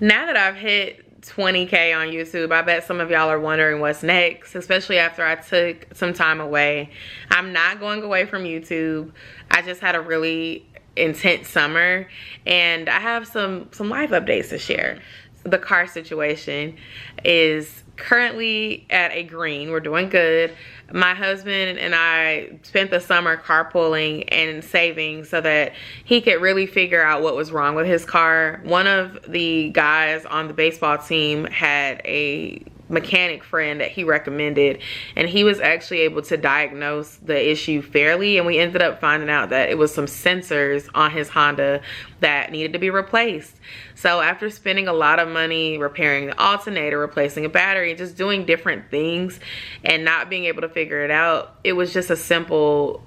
Now that I've hit 20K on YouTube, I bet some of y'all are wondering what's next, especially after I took some time away. I'm not going away from YouTube. I just had a really intense summer and I have some life updates to share. The car situation is currently at a green. We're doing good. My husband and I spent the summer carpooling and saving so that he could really figure out what was wrong with his car. One of the guys on the baseball team had a mechanic friend that he recommended, and he was actually able to diagnose the issue fairly, and we ended up finding out that it was some sensors on his Honda that needed to be replaced. So after spending a lot of money repairing the alternator, replacing a battery, just doing different things and not being able to figure it out, it was just a simple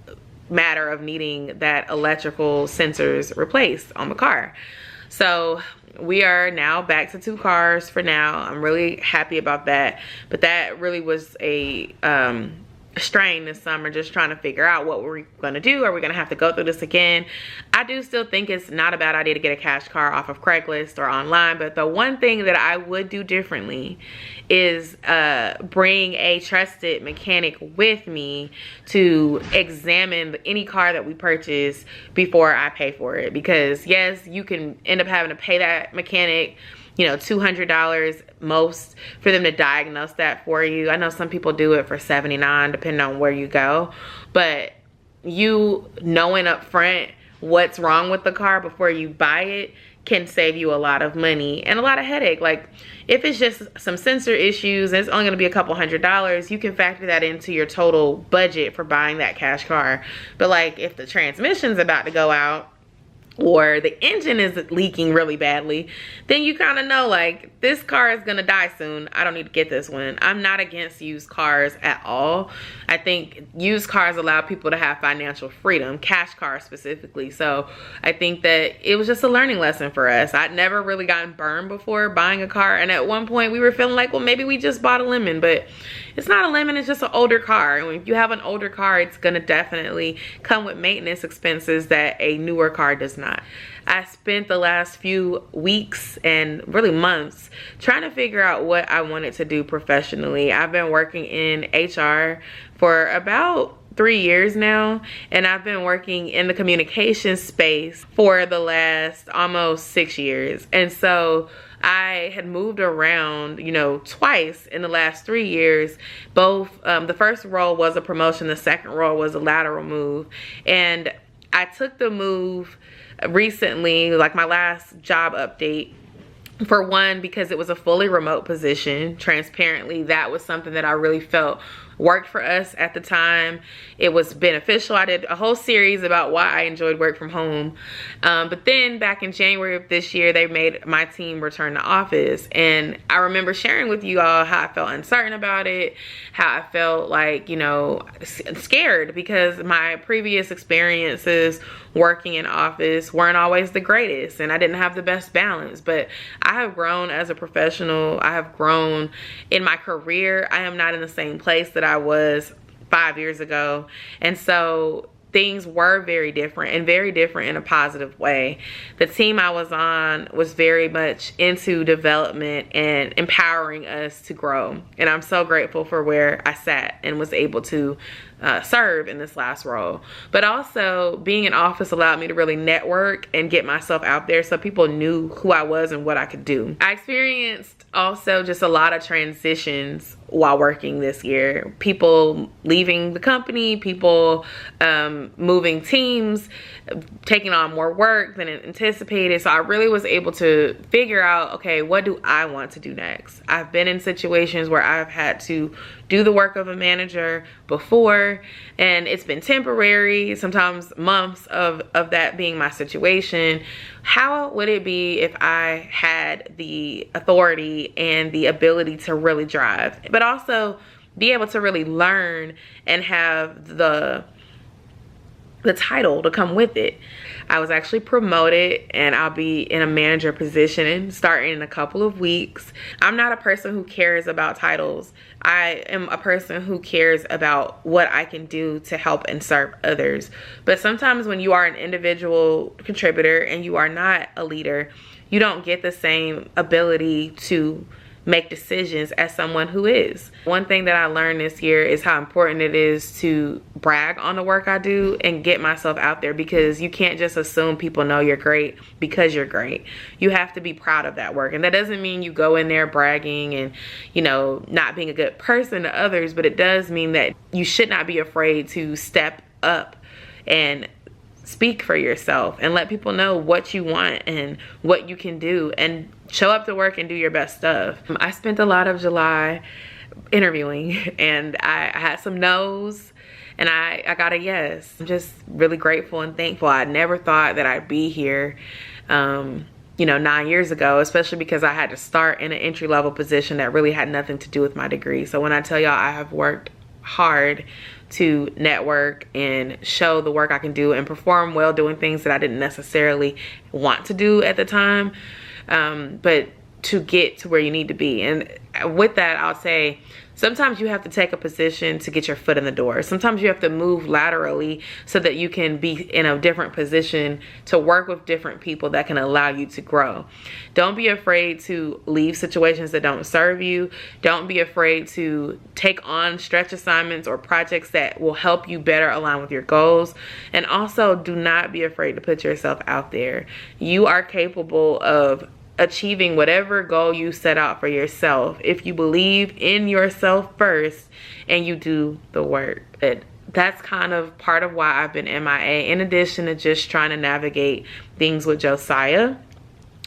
matter of needing that electrical sensors replaced on the car. So we are now back to 2 cars for now. I'm really happy about that. But that really was a strain this summer, just trying to figure out what we're going to do. Are we going to have to go through this again? I do still think it's not a bad idea to get a cash car off of Craigslist or online. But the one thing that I would do differently is bring a trusted mechanic with me to examine any car that we purchase before I pay for it. Because yes, you can end up having to pay that mechanic, you know, $200 most for them to diagnose that for you. I know some people do it for $79 depending on where you go, but you knowing up front what's wrong with the car before you buy it can save you a lot of money and a lot of headache. Like if it's just some sensor issues and it's only going to be a couple $100s, you can factor that into your total budget for buying that cash car. But like if the transmission's about to go out or the engine is leaking really badly, then you kind of know like this car is gonna die soon. I don't need to get this one. I'm not against used cars at all. I think used cars allow people to have financial freedom, cash cars specifically. So I think that it was just a learning lesson for us. I'd never really gotten burned before buying a car, and at one point we were feeling like, well, maybe we just bought a lemon, but it's not a lemon, it's just an older car. And if you have an older car, it's gonna definitely come with maintenance expenses that a newer car does not. I spent the last few weeks and really months trying to figure out what I wanted to do professionally. I've been working in HR for about 3 years now, and I've been working in the communication space for the last almost 6 years. And so I had moved around, you know, twice in the last 3 years. Both, the first role was a promotion, the second role was a lateral move. And I took the move recently, like my last job update, for one, because it was a fully remote position. Transparently, that was something that I really felt worked for us at the time. It was beneficial. I did a whole series about why I enjoyed work from home. But then back in January of this year, they made my team return to office. And I remember sharing with you all how I felt uncertain about it, how I felt like, you know, scared because my previous experiences working in office weren't always the greatest and I didn't have the best balance. But I have grown as a professional. I have grown in my career. I am not in the same place that I was 5 years ago. And so things were very different, and very different in a positive way. The team I was on was very much into development and empowering us to grow. And I'm so grateful for where I sat and was able to serve in this last role. But also being in office allowed me to really network and get myself out there so people knew who I was and what I could do. I experienced also just a lot of transitions while working this year. People leaving the company, people moving teams, taking on more work than anticipated. So I really was able to figure out, okay, what do I want to do next? I've been in situations where I've had to do the work of a manager before, and it's been temporary, sometimes months of that being my situation. How would it be if I had the authority and the ability to really drive, but also be able to really learn and have the title to come with it? I was actually promoted and I'll be in a manager position starting in a couple of weeks. I'm not a person who cares about titles. I am a person who cares about what I can do to help and serve others. But sometimes when you are an individual contributor and you are not a leader, you don't get the same ability to make decisions as someone who is. One thing that I learned this year is how important it is to brag on the work I do and get myself out there, because you can't just assume people know you're great because you're great. You have to be proud of that work. And that doesn't mean you go in there bragging and, you know, not being a good person to others, but it does mean that you should not be afraid to step up and speak for yourself and let people know what you want and what you can do, and show up to work and do your best stuff. I spent a lot of July interviewing, and I had some no's and I got a yes. I'm just really grateful and thankful. I never thought that I'd be here, you know, 9 years ago, especially because I had to start in an entry-level position that really had nothing to do with my degree. So when I tell y'all I have worked hard to network and show the work I can do and perform well doing things that I didn't necessarily want to do at the time, but to get to where you need to be. And with that, I'll say sometimes you have to take a position to get your foot in the door. Sometimes you have to move laterally so that you can be in a different position to work with different people that can allow you to grow. Don't be afraid to leave situations that don't serve you. Don't be afraid to take on stretch assignments or projects that will help you better align with your goals. And also, do not be afraid to put yourself out there. You are capable of achieving whatever goal you set out for yourself if you believe in yourself first and you do the work. That's kind of part of why I've been MIA, in addition to just trying to navigate things with Josiah.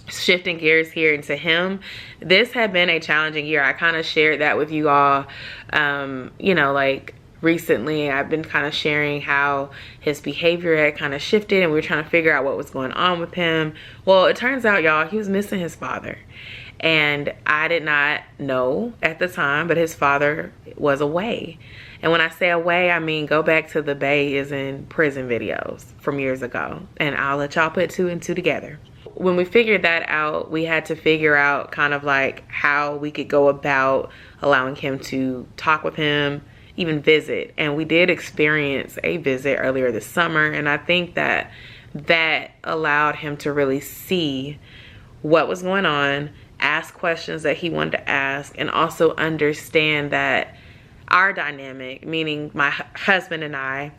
Shifting gears here into him, this had been a challenging year. I kind of shared that with you all, you know, like recently I've been kind of sharing how his behavior had kind of shifted, and we were trying to figure out what was going on with him. Well, it turns out, y'all, he was missing his father, and I did not know at the time, but his father was away. And when I say away, I mean go back to the Bay is in prison videos from years ago, and I'll let y'all put two and two together. When we figured that out, we had to figure out kind of like how we could go about allowing him to talk with him, even visit. And we did experience a visit earlier this summer, and I think that that allowed him to really see what was going on, ask questions that he wanted to ask, and also understand that our dynamic, meaning my husband and I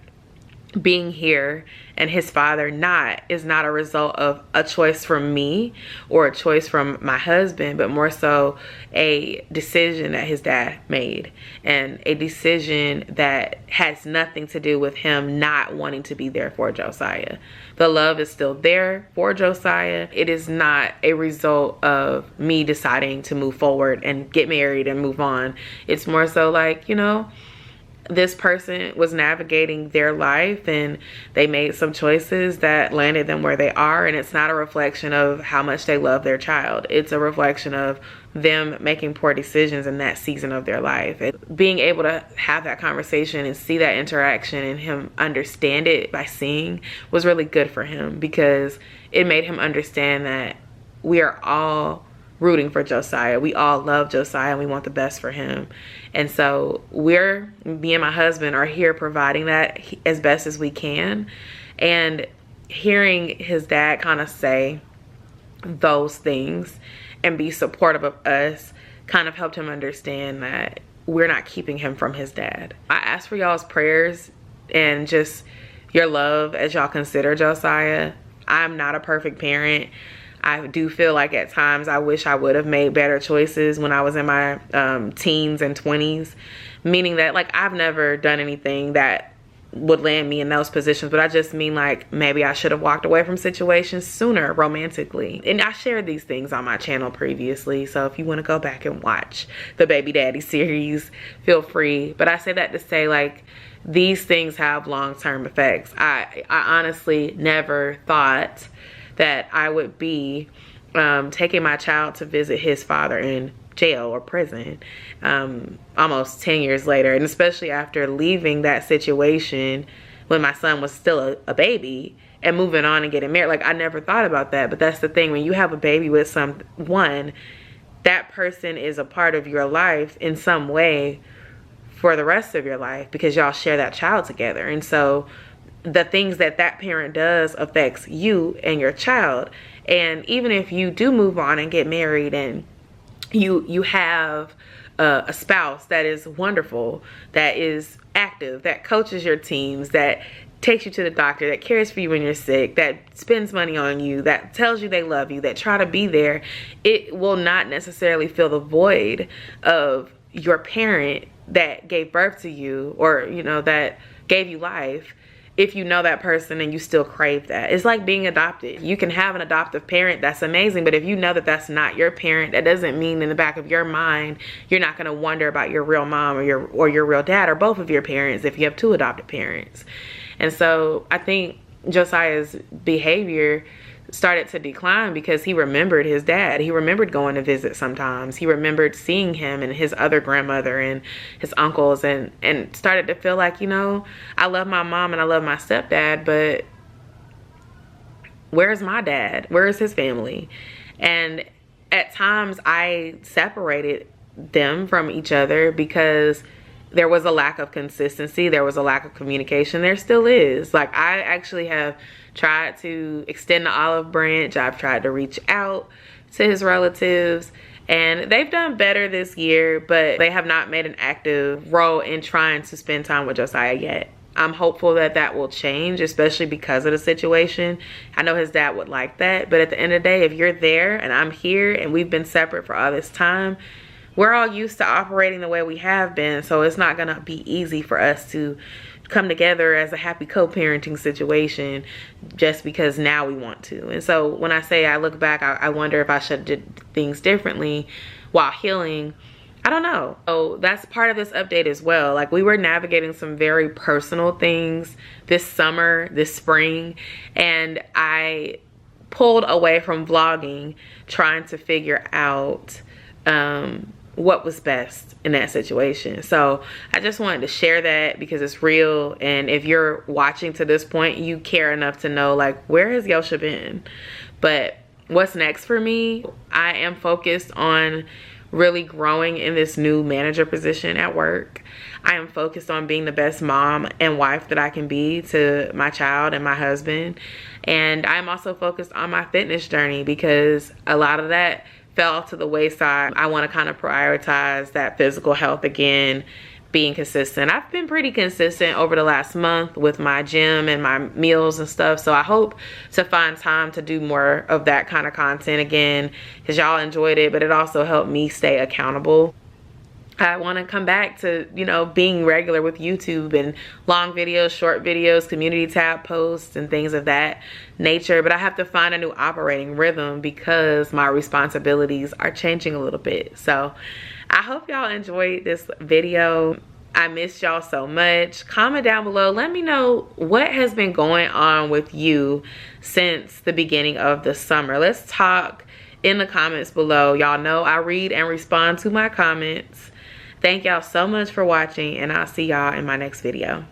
being here and his father not, is not a result of a choice from me or a choice from my husband, but more so a decision that his dad made, and a decision that has nothing to do with him not wanting to be there for Josiah. The love is still there for Josiah. It is not a result of me deciding to move forward and get married and move on. It's more so like, you know, this person was navigating their life and they made some choices that landed them where they are, and it's not a reflection of how much they love their child. It's a reflection of them making poor decisions in that season of their life. And being able to have that conversation and see that interaction and him understand it by seeing was really good for him, because it made him understand that we are all rooting for Josiah. We all love Josiah and we want the best for him. And so me and my husband are here providing that as best as we can. And hearing his dad kind of say those things and be supportive of us kind of helped him understand that we're not keeping him from his dad. I ask for y'all's prayers and just your love as y'all consider Josiah. I'm not a perfect parent. I do feel like at times I wish I would have made better choices when I was in my teens and 20s. Meaning that, like, I've never done anything that would land me in those positions, but I just mean like maybe I should have walked away from situations sooner romantically. And I shared these things on my channel previously, so if you want to go back and watch the Baby Daddy series, feel free. But I say that to say, like, these things have long-term effects. I honestly never thought that I would be taking my child to visit his father in jail or prison almost 10 years later, and especially after leaving that situation when my son was still a baby and moving on and getting married. Like, I never thought about that. But that's the thing, when you have a baby with someone, that person is a part of your life in some way for the rest of your life, because y'all share that child together. And so the things that that parent does affects you and your child. And even if you do move on and get married and you have a spouse that is wonderful, that is active, that coaches your teams, that takes you to the doctor, that cares for you when you're sick, that spends money on you, that tells you they love you, that try to be there, it will not necessarily fill the void of your parent that gave birth to you, or you know, that gave you life, if you know that person and you still crave that. It's like being adopted. You can have an adoptive parent, that's amazing, but if you know that that's not your parent, that doesn't mean in the back of your mind you're not going to wonder about your real mom or your real dad, or both of your parents if you have two adopted parents. And so I think Josiah's behavior started to decline because he remembered his dad. He remembered going to visit sometimes. He remembered seeing him and his other grandmother and his uncles, and started to feel like, you know, I love my mom and I love my stepdad, but where's my dad? Where's his family? And at times I separated them from each other because there was a lack of consistency. There was a lack of communication. There still is. Like, I actually have tried to extend the olive branch. I've tried to reach out to his relatives, and they've done better this year, but they have not made an active role in trying to spend time with Josiah yet. I'm hopeful that that will change, especially because of the situation. I know his dad would like that, but at the end of the day, if you're there and I'm here and we've been separate for all this time, we're all used to operating the way we have been, so it's not gonna be easy for us to come together as a happy co-parenting situation just because now we want to. And so when I say I look back, I wonder if I should have did things differently while healing. I don't know. So that's part of this update as well. Like, we were navigating some very personal things this summer, this spring, and I pulled away from vlogging trying to figure out what was best in that situation. So I just wanted to share that because it's real, and if you're watching to this point, you care enough to know, like, where has Yosha been? But what's next for me? I am focused on really growing in this new manager position at work. I am focused on being the best mom and wife that I can be to my child and my husband. And I'm also focused on my fitness journey because a lot of that fell to the wayside. I want to kind of prioritize that physical health again, being consistent. I've been pretty consistent over the last month with my gym and my meals and stuff, so I hope to find time to do more of that kind of content again, because y'all enjoyed it, but it also helped me stay accountable. I want to come back to, you know, being regular with YouTube and long videos, short videos, community tab posts and things of that nature. But I have to find a new operating rhythm because my responsibilities are changing a little bit. So I hope y'all enjoyed this video. I missed y'all so much. Comment down below. Let me know what has been going on with you since the beginning of the summer. Let's talk in the comments below. Y'all know I read and respond to my comments. Thank y'all so much for watching, and I'll see y'all in my next video.